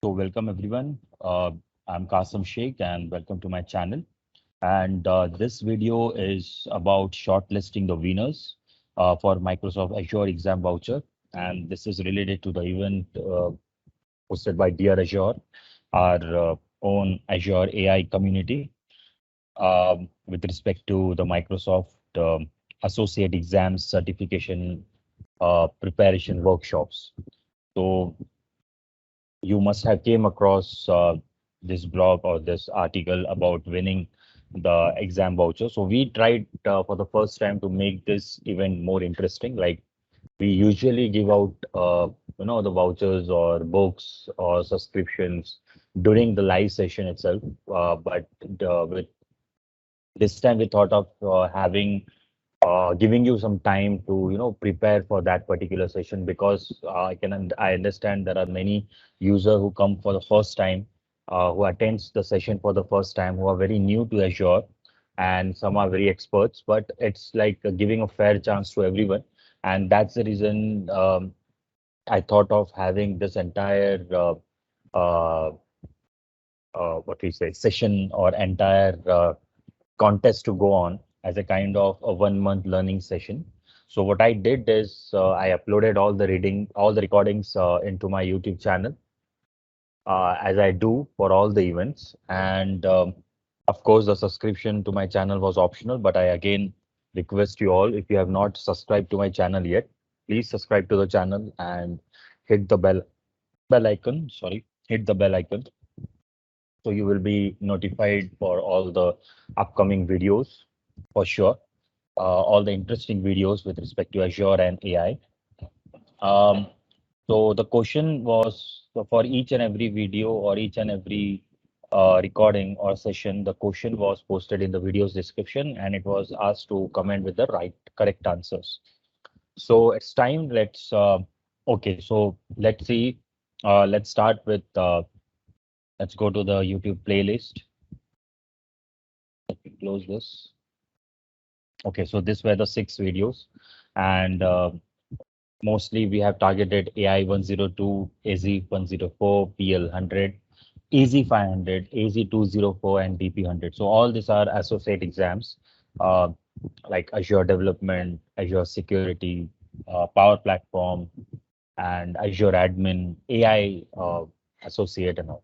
So welcome everyone. I'm Qasim Sheikh and welcome to my channel. And this video is about shortlisting the winners for Microsoft Azure exam voucher. And this is related to the event hosted by Dear Azure, our own Azure AI community, with respect to the Microsoft Associate Exams Certification Preparation Workshops. So you must have came across this blog or this article about winning the exam voucher. So we tried for the first time to make this event more interesting. Like we usually give out, the vouchers or books or subscriptions during the live session itself. But with this time, we thought of having giving you some time to prepare for that particular session because I understand there are many users who come for the first time, who attends the session for the first time, who are very new to Azure, and some are very experts. But it's like giving a fair chance to everyone, and that's the reason I thought of having this entire uh, what we say session or entire contest to go on as a kind of a 1 month learning session. So what I did is I uploaded all the recordings into my YouTube channel, as I do for all the events. And of course, the subscription to my channel was optional, but I again request you all, if you have not subscribed to my channel yet, please subscribe to the channel and hit the bell icon. Sorry, hit the bell icon so you will be notified for all the upcoming videos for sure. All the interesting videos with respect to Azure and AI. Um, so the question was, so for each and every video or each and every recording or session, the question was posted in the video's description and it was asked to comment with the correct answers. So it's time. Okay, so let's see. Let's start with, let's go to the YouTube playlist. Let me close this. Okay, so these were the 6 videos, and mostly we have targeted AI 102, AZ 104, PL 100, AZ 500, AZ 204, and DP 100. So all these are associate exams, uh, like Azure Development, Azure Security, Power Platform, and Azure Admin, AI Associate, and all.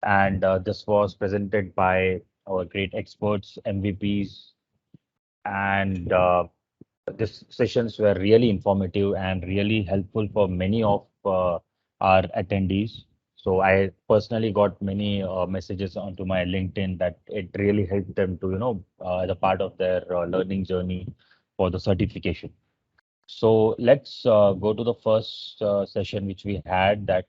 And this was presented by our great experts, MVPs, and these sessions were really informative and really helpful for many of our attendees. So I personally got many messages onto my LinkedIn that it really helped them to, as a part of their learning journey for the certification. So let's go to the first session which we had, that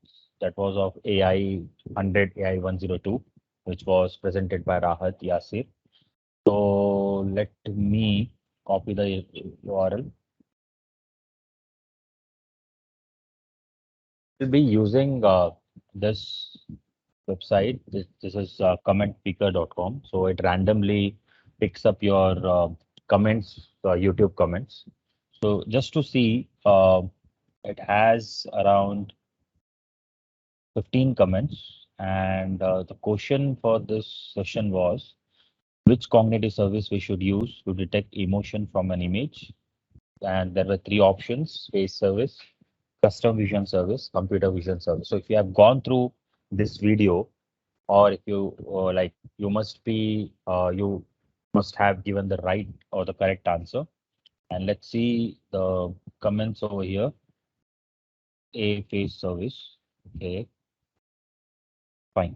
was of AI 100, AI 102, which was presented by Rahat Yasir. So let me copy the URL. We'll be using this website. This is commentpicker.com. So it randomly picks up your comments, YouTube comments. So just to see, it has around 15 comments. And the question for this session was, which cognitive service we should use to detect emotion from an image? And there were 3 options: face service, custom vision service, computer vision service. So if you have gone through this video, or if you you must have given the right or the correct answer. And let's see the comments over here. A, face service. Okay, fine.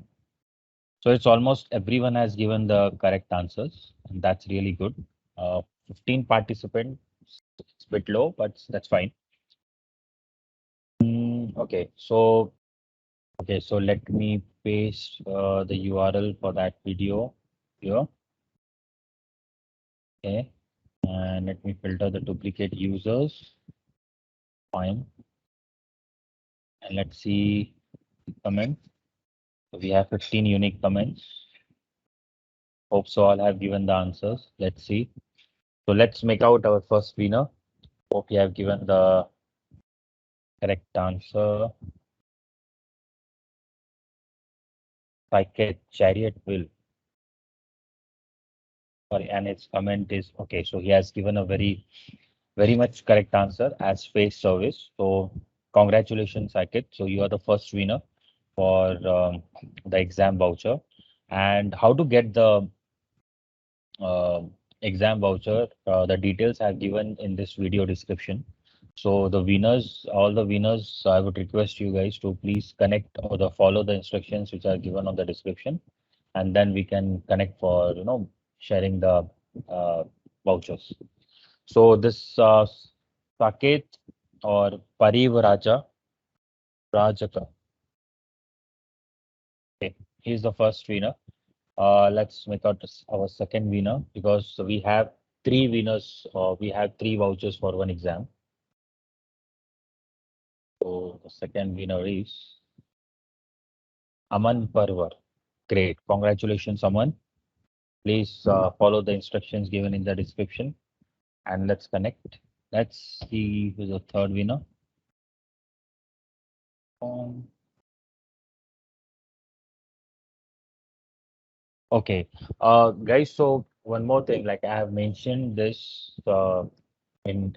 So it's almost everyone has given the correct answers, and that's really good. 15 participants, it's a bit low, but that's fine. Okay, so let me paste the URL for that video here. Okay, and let me filter the duplicate users. Fine, and let's see the comment. So we have 15 unique comments. Hope so all have given the answers. Let's see. So let's make out our first winner. Hope you have given the correct answer. Saket, chariot wheel. Sorry, and his comment is okay. So he has given a very much correct answer as face service. So congratulations, Saket. So you are the first winner for the exam voucher. And how to get the uh, exam voucher, the details are given in this video description. So the winners, all the winners, I would request you guys to please connect or follow the instructions which are given on the description, and then we can connect for sharing the uh, vouchers. So this Saket or Parivaraja Rajaka, okay, he's the first winner. Let's make out our second winner because we have three winners. We have three vouchers for one exam. So the second winner is Aman Parwar. Great. Congratulations, Aman. Please follow the instructions given in the description and let's connect. Let's see who's the third winner. Um, okay. Guys, so one more thing, like I have mentioned this in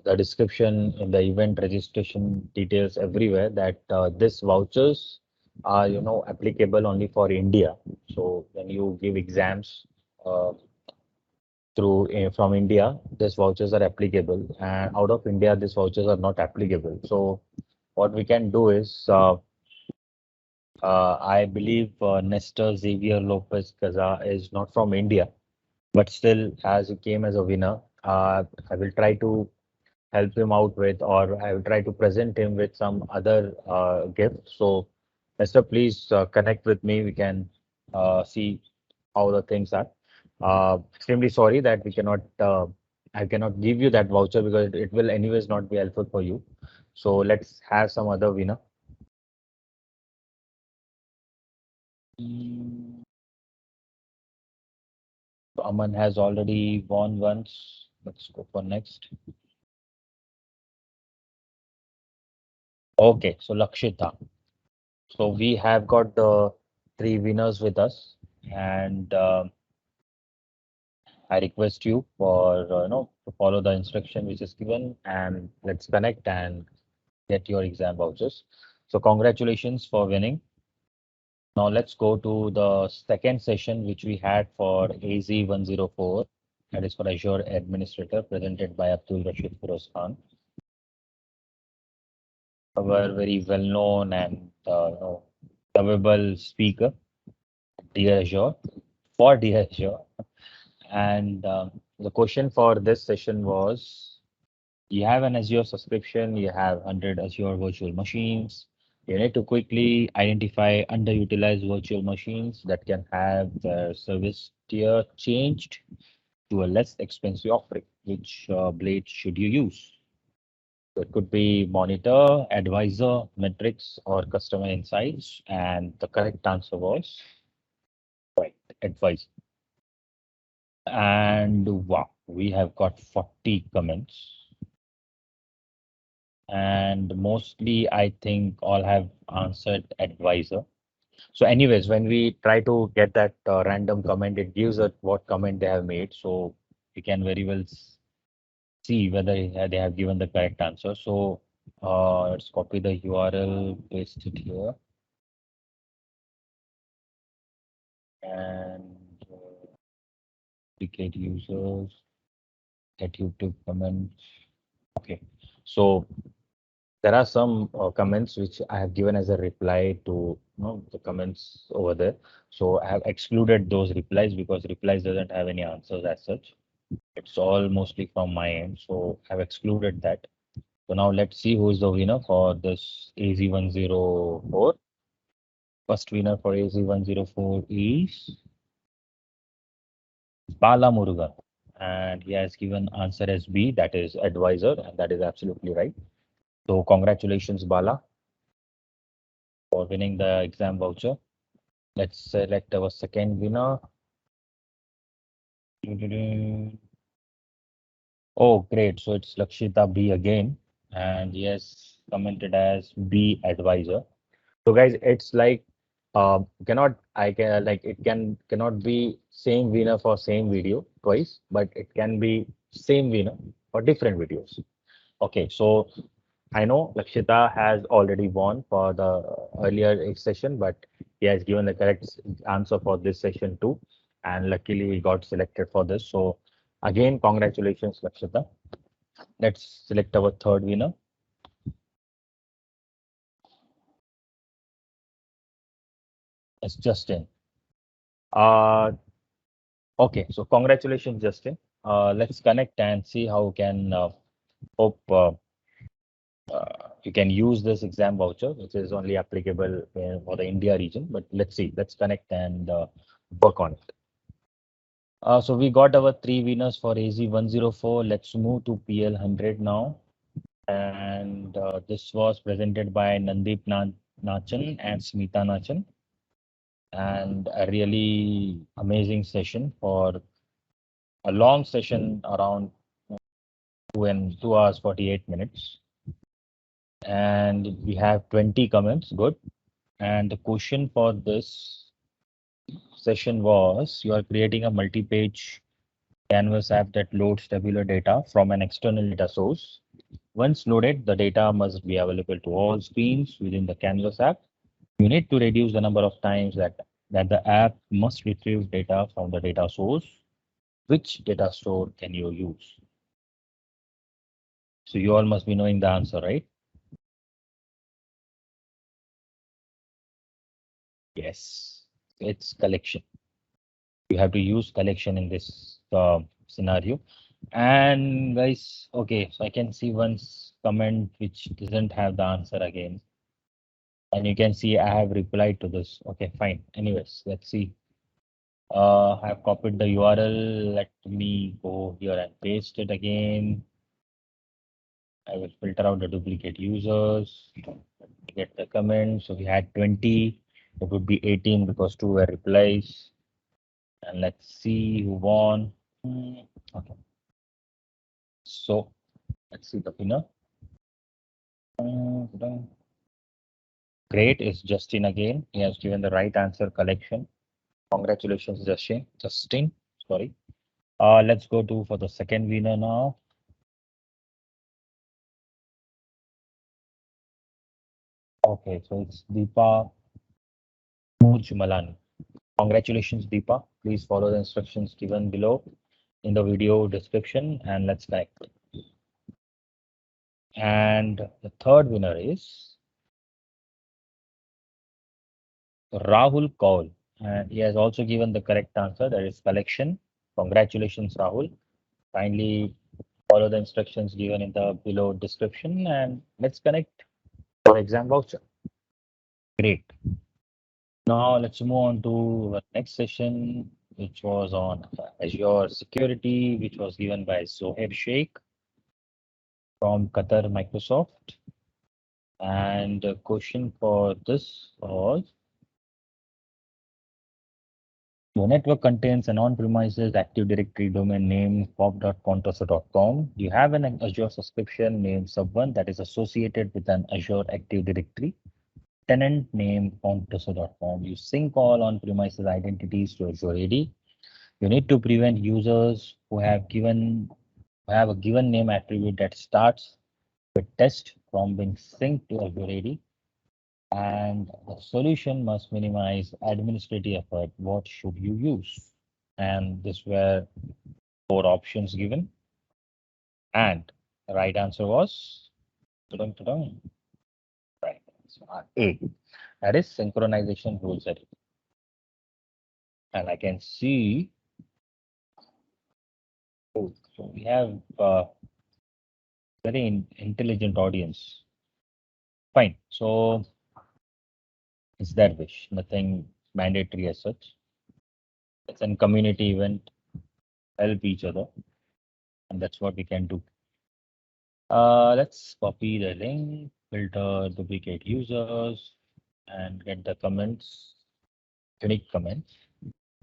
the description in the event registration details everywhere that this vouchers are applicable only for India. So when you give exams through from India, these vouchers are applicable, and out of India, these vouchers are not applicable. So what we can do is, I believe Nestor Xavier Lopez Gaza is not from India, but still, as he came as a winner, I will try to help him out with, or I will try to present him with some other gift. So, Nestor, please connect with me. We can see how the things are. Extremely sorry that we cannot, I cannot give you that voucher because it will anyways not be helpful for you. So let's have some other winner. Mm, Aman has already won once. Let's go for next. Okay, so Lakshita. So we have got the three winners with us, and I request you for to follow the instruction which is given, and let's connect and get your exam vouchers. So congratulations for winning. Now let's go to the second session which we had for AZ104. That is for Azure Administrator, presented by Abdul Rashid Firoz Khan, our very well-known and lovable speaker, Dear Azure, for Dear Azure. And the question for this session was, you have an Azure subscription, you have 100 Azure virtual machines. You need to quickly identify underutilized virtual machines that can have their service tier changed to a less expensive offering. Which blade should you use? So it could be Monitor, Advisor, Metrics, or Customer Insights. And the correct answer was right, Advisor. And wow, we have got 40 comments. And mostly, I think all have answered Advisor. So anyways, when we try to get that random comment, it gives us what comment they have made. So we can very well see whether they have given the correct answer. So let's copy the URL, paste it here, and duplicate users, get YouTube comments. Okay, so there are some comments which I have given as a reply to the comments over there. So I have excluded those replies because replies doesn't have any answers as such. It's all mostly from my end. So I've excluded that. So now let's see who is the winner for this AZ104. First winner for AZ104 is Bala Murugan. And he has given answer as B, that is advisor, and that is absolutely right. So congratulations, Bala, for winning the exam voucher. Let's select our second winner. Oh, great. So it's Lakshita B again. And yes, commented as B advisor. So guys, it's like cannot I can like it cannot be same winner for same video twice, but it can be same winner for different videos. Okay, so I know Lakshita has already won for the earlier session, but he has given the correct answer for this session too. And luckily we got selected for this. So again, congratulations, Lakshita. Let's select our third winner. It's Justin. Uh, okay, so congratulations, Justin. Let's connect and see how we can hope you can use this exam voucher, which is only applicable for the India region. But let's see, let's connect and work on it. So we got our three winners for AZ104. Let's move to PL100 now. And this was presented by Nandeep Nachan and Smita Nachan. And a really amazing session for a long session around 2 hours 48 minutes. And we have 20 comments. Good. And the question for this session was you are creating a multi-page Canvas app that loads tabular data from an external data source. Once loaded, the data must be available to all screens within the Canvas app. You need to reduce the number of times that the app must retrieve data from the data source. Which data store can you use? So you all must be knowing the answer, right? Yes, it's collection. You have to use collection in this scenario. And guys, okay, so I can see one comment which doesn't have the answer again. And you can see I have replied to this. Okay, fine. Anyways, let's see. I have copied the URL. Let me go here and paste it again. I will filter out the duplicate users. Get the comments. So we had 20. It would be 18 because two were replies. And let's see who won. Okay. So let's see the winner. Great is Justin again. He has given the right answer collection. Congratulations, Justin. Justin, sorry. Let's go to for the second winner now. Okay, so it's Deepa Murjumalani. Congratulations, Deepa. Please follow the instructions given below in the video description and let's connect. And the third winner is Rahul Kaul. And he has also given the correct answer, that is collection. Congratulations, Rahul. Kindly follow the instructions given in the below description and let's connect for exam voucher. Great. Now let's move on to the next session, which was on Azure security, which was given by Zohaib Sheikh from Qatar Microsoft. And the question for this was, your network contains an on-premises Active Directory domain name pop.contoso.com. You have an Azure subscription named Sub1 that is associated with an Azure Active Directory. Tenant name contoso.com. You sync all on-premises identities to Azure AD. You need to prevent users who have a given name attribute that starts with test from being synced to Azure AD. And the solution must minimize administrative effort. What should you use? And this were four options given. And the right answer was right. So A. That is synchronization rule setting. And I can see, oh, so we have very intelligent audience. Fine. So it's their wish, nothing mandatory as such. It's a community event, help each other, and that's what we can do. Let's copy the link, filter duplicate users, and get the comments, unique comments.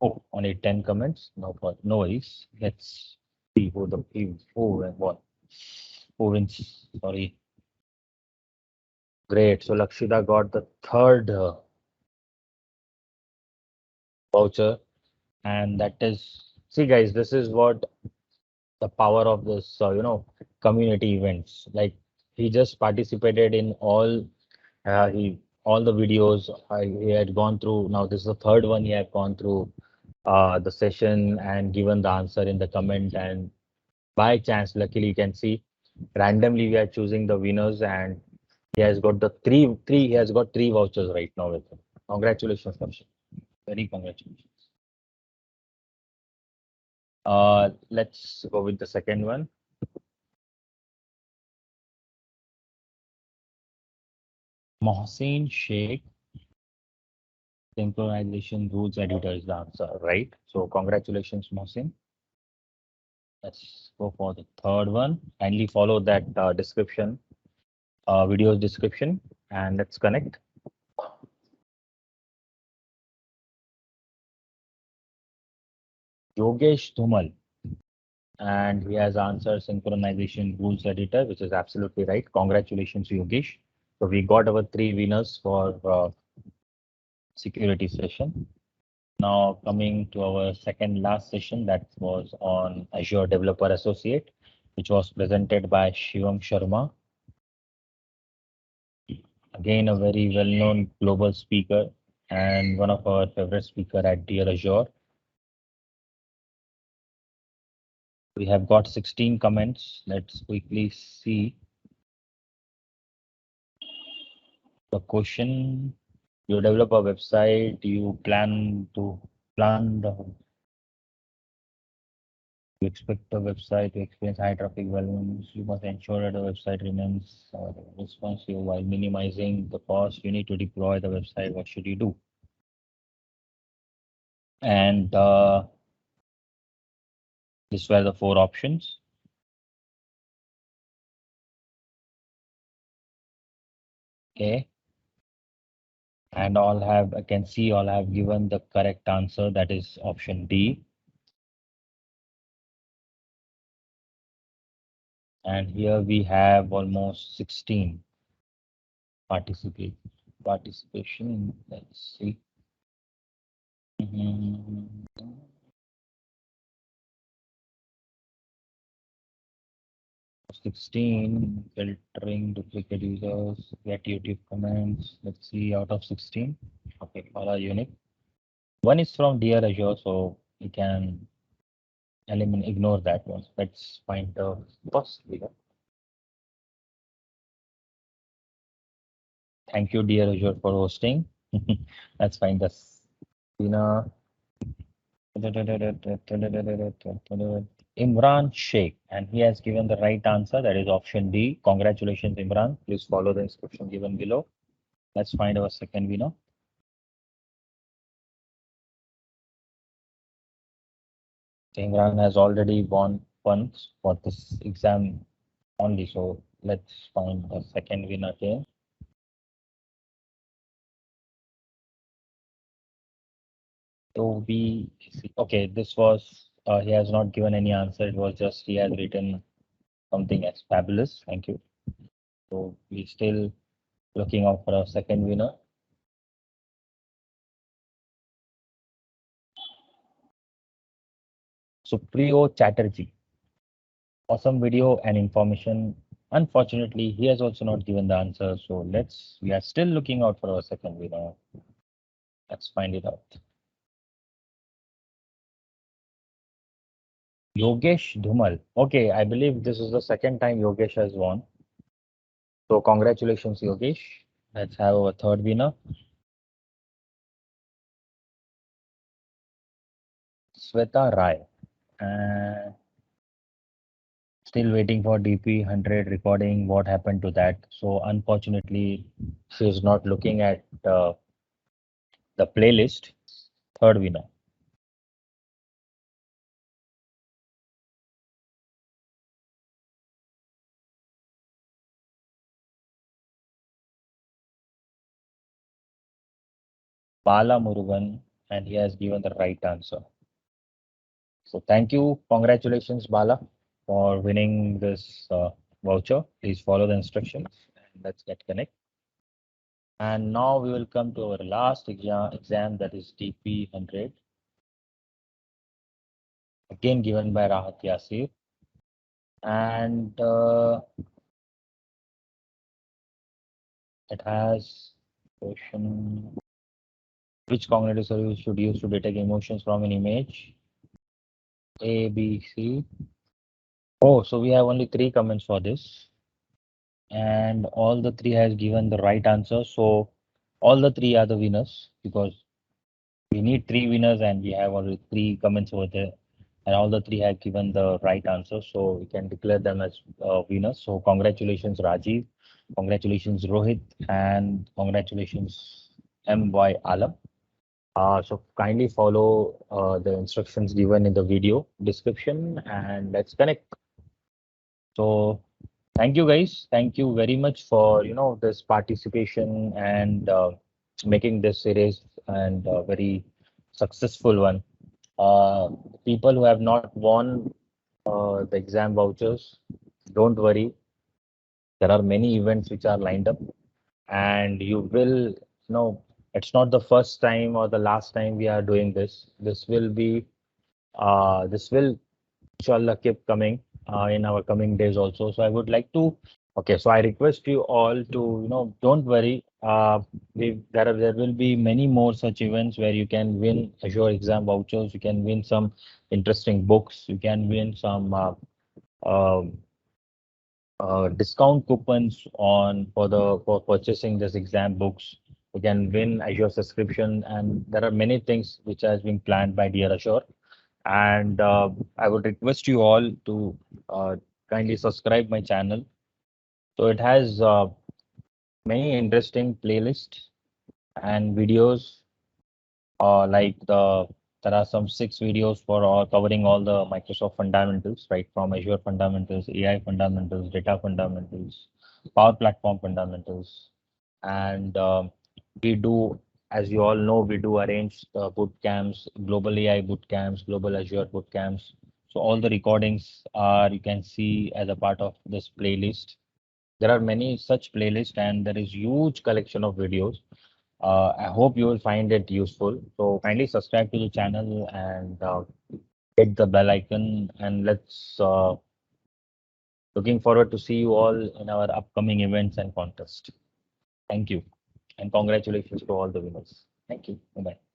Oh, only 10 comments. No worries. Let's see who and what. Who wins? Sorry. Great. So Lakshita got the third voucher, and that is, see guys, this is what the power of this, community events. Like he just participated in he all the videos he had gone through. Now this is the third one he had gone through the session and given the answer in the comment. And by chance, luckily, you can see randomly we are choosing the winners, and he has got the three. He has got three vouchers right now with him. Congratulations, Kamshi. Very congratulations. Let's go with the second one. Mohsin Sheikh, synchronization rules editor is the answer, right? So congratulations, Mohsin. Let's go for the third one. Kindly follow that description, video's description, and let's connect. Yogesh Dhumal, and he has answered synchronization rules editor, which is absolutely right. Congratulations, Yogesh. So we got our three winners for security session. Now coming to our second last session, that was on Azure Developer Associate, which was presented by Shivam Sharma. Again, a very well-known global speaker and one of our favorite speaker at Dear Azure. We have got 16 comments. Let's quickly see the question. You develop a website, you plan the you expect the website to experience high traffic volumes. You must ensure that the website remains responsive while minimizing the cost. You need to deploy the website. What should you do? And these were the four options. Okay. And I can see all have given the correct answer. That is option D. And here we have almost 16 participation. Let's see. Mhm. 16 filtering duplicate users, get YouTube comments. Let's see out of 16. Okay, all are unique. One is from Dear Azure, so we can ignore that one. Let's find the first video. Thank you, Dear Azure, for hosting. Let's find this. Tina. Imran Sheikh, and he has given the right answer. That is option D. Congratulations, Imran. Please follow the instruction given below. Let's find our second winner. Imran has already won once for this exam only. So let's find the second winner here. So okay, this was, he has not given any answer. It was just, he has written something as fabulous. Thank you. So we still looking out for a second winner. Supriyo Chatterjee. Awesome video and information. Unfortunately, he has also not given the answer. So we are still looking out for our second winner. Let's find it out. Yogesh Dhumal. Okay, I believe this is the second time Yogesh has won. So congratulations, Yogesh. Let's have our third winner. Sweta Rai. Still waiting for DP100 recording. What happened to that? So unfortunately, she is not looking at the playlist. Third winner. Bala Murugan, and he has given the right answer. So thank you. Congratulations, Bala, for winning this voucher. Please follow the instructions and let's get connected. And now we will come to our last exam that is DP100, again given by Rahat Yasir. And it has question: which cognitive service should use to detect emotions from an image? A, B, C. Oh, so we have only three comments for this, and all the three has given the right answer. So all the three are the winners because we need three winners and we have already three comments over there. And all the three have given the right answer. So we can declare them as winners. So congratulations, Rajiv. Congratulations, Rohit. And congratulations, MY Alam. So kindly follow the instructions given in the video description and let's connect. So thank you guys. Thank you very much for this participation and making this series and very successful one. People who have not won the exam vouchers, don't worry. There are many events which are lined up, and you will know it's not the first time or the last time we are doing this. This will inshallah keep coming in our coming days also. So I would like to. Okay, so I request you all to, don't worry. There will be many more such events where you can win Azure exam vouchers. You can win some interesting books. You can win some uh, discount coupons for purchasing this exam books. You can win Azure subscription, and there are many things which has been planned by Dear Azure. And I would request you all to kindly subscribe my channel. So it has many interesting playlists and videos like there are some 6 videos for covering all the Microsoft fundamentals, right? From Azure fundamentals, AI fundamentals, data fundamentals, Power Platform fundamentals. And we do, as you all know, we do arrange boot camps, global AI boot camps, global Azure boot camps. So all the recordings are you can see as a part of this playlist. There are many such playlists and there is huge collection of videos. I hope you will find it useful. So kindly subscribe to the channel and hit the bell icon. And let's looking forward to see you all in our upcoming events and contests. Thank you and congratulations to all the winners. Thank you. Bye bye.